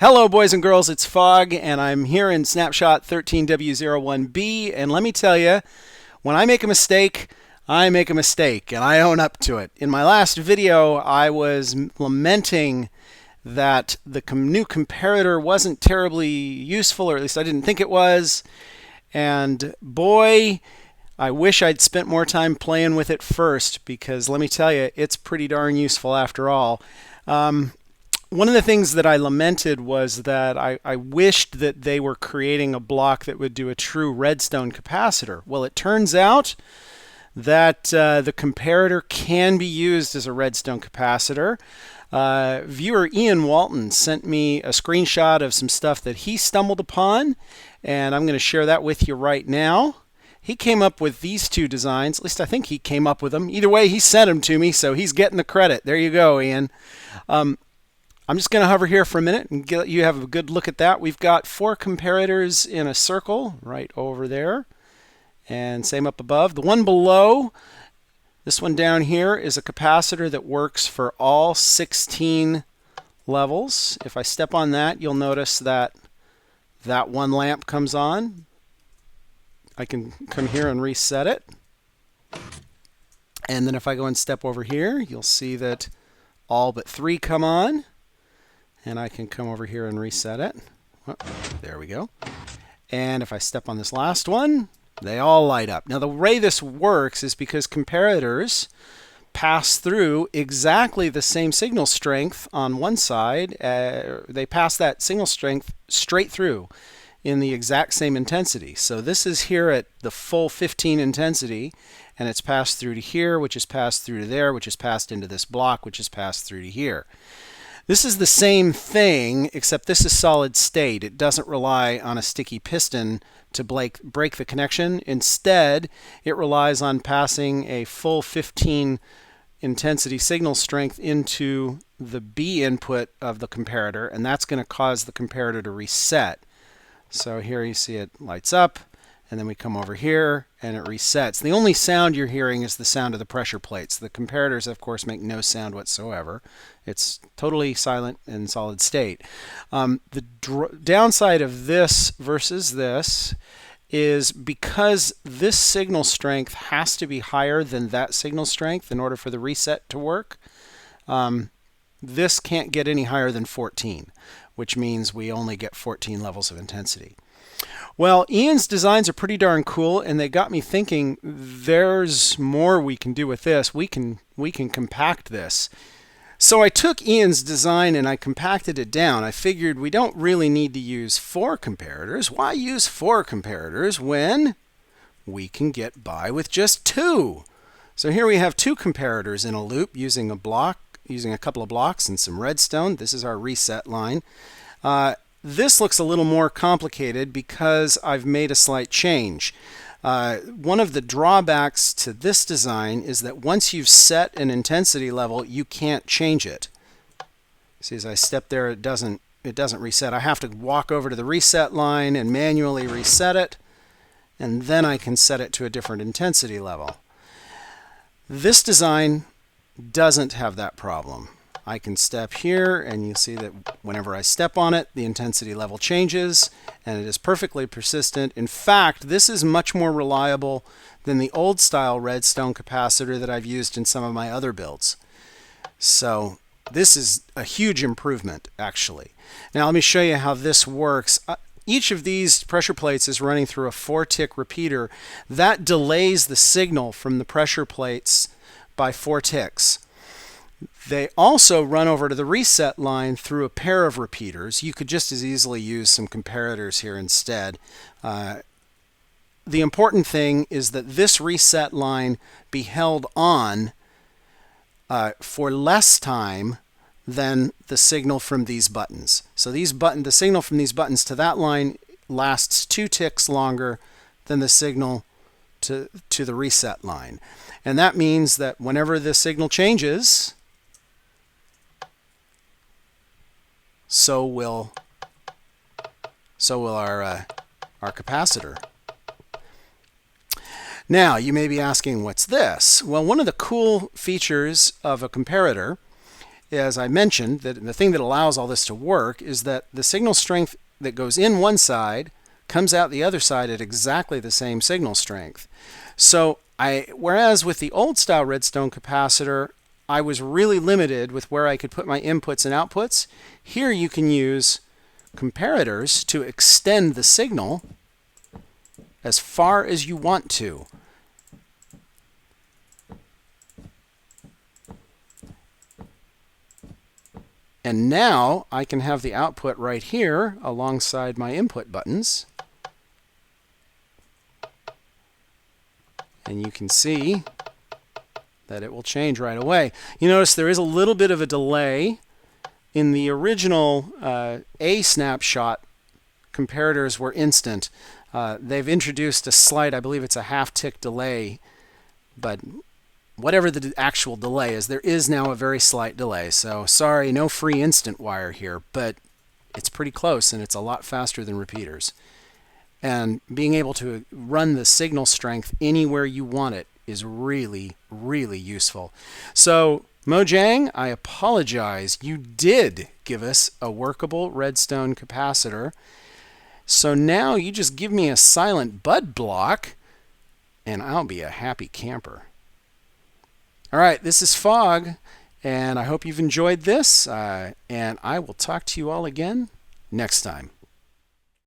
Hello boys and girls, it's HFoG and I'm here in snapshot 13W01B, and let me tell you, when I make a mistake and I own up to it. In my last video I was lamenting that the new comparator wasn't terribly useful, or at least I didn't think it was, and boy, I wish I'd spent more time playing with it first, because let me tell you, it's pretty darn useful after all. One of the things that I lamented was that I wished that they were creating a block that would do a true redstone capacitor. Well, it turns out that the comparator can be used as a redstone capacitor. Viewer Ian Walton sent me a screenshot of some stuff that he stumbled upon, and I'm going to share that with you right now. He came up with these two designs. At least I think he came up with them. Either way, he sent them to me, so he's getting the credit. There you go, Ian. I'm just going to hover here for a minute and let you have a good look at that. We've got 4 comparators in a circle right over there, and same up above. The one below, this one down here, is a capacitor that works for all 16 levels. If I step on that, you'll notice that that one lamp comes on. I can come here and reset it. And then if I go and step over here, you'll see that all but 3 come on. And I can come over here and reset it. Oh, there we go. And if I step on this last one, they all light up. Now the way this works is because comparators pass through exactly the same signal strength on one side. They pass that signal strength straight through in the exact same intensity. So this is here at the full 15 intensity, and it's passed through to here, which is passed through to there, which is passed into this block, which is passed through to here. This is the same thing, except this is solid state. It doesn't rely on a sticky piston to break the connection. Instead, it relies on passing a full 15 intensity signal strength into the B input of the comparator, and that's going to cause the comparator to reset. So here you see it lights up, and then we come over here and it resets. The only sound you're hearing is the sound of the pressure plates. The comparators, of course, make no sound whatsoever. It's totally silent in solid state. The downside of this versus this is because this signal strength has to be higher than that signal strength in order for the reset to work. This can't get any higher than 14, which means we only get 14 levels of intensity. Well, Ian's designs are pretty darn cool, and they got me thinking there's more we can do with this. We can compact this. So I took Ian's design and I compacted it down. I figured we don't really need to use 4 comparators. Why use 4 comparators when we can get by with just 2? So here we have 2 comparators in a loop using a couple of blocks and some redstone. This is our reset line. This looks a little more complicated because I've made a slight change. One of the drawbacks to this design is that once you've set an intensity level, you can't change it. See, as I step there, it doesn't reset. I have to walk over to the reset line and manually reset it, and then I can set it to a different intensity level. This design doesn't have that problem. I can step here, and you see that whenever I step on it, the intensity level changes, and it is perfectly persistent. In fact, this is much more reliable than the old style redstone capacitor that I've used in some of my other builds. So this is a huge improvement, actually. Now let me show you how this works. Each of these pressure plates is running through a 4-tick repeater. That delays the signal from the pressure plates by 4 ticks. They also run over to the reset line through a pair of repeaters. You could just as easily use some comparators here instead. The important thing is that this reset line be held on for less time than the signal from these buttons. So the signal from these buttons to that line lasts 2 ticks longer than the signal to the reset line. And that means that whenever the signal changes, so will our capacitor. Now, you may be asking, what's this? Well, one of the cool features of a comparator as I mentioned, that the thing that allows all this to work is that the signal strength that goes in one side comes out the other side at exactly the same signal strength. So whereas with the old style redstone capacitor, I was really limited with where I could put my inputs and outputs. Here you can use comparators to extend the signal as far as you want to. And now I can have the output right here alongside my input buttons. And you can see that it will change right away. You notice there is a little bit of a delay. In the original A snapshot, comparators were instant. They've introduced a slight, I believe it's a half-tick delay, but whatever the actual delay is, there is now a very slight delay. So sorry, no free instant wire here, but it's pretty close and it's a lot faster than repeaters. And being able to run the signal strength anywhere you want it is really, really useful. So Mojang, I apologize. You did give us a workable redstone capacitor. So now you just give me a silent bud block and I'll be a happy camper. All right, this is HFoG, and I hope you've enjoyed this, and I will talk to you all again next time.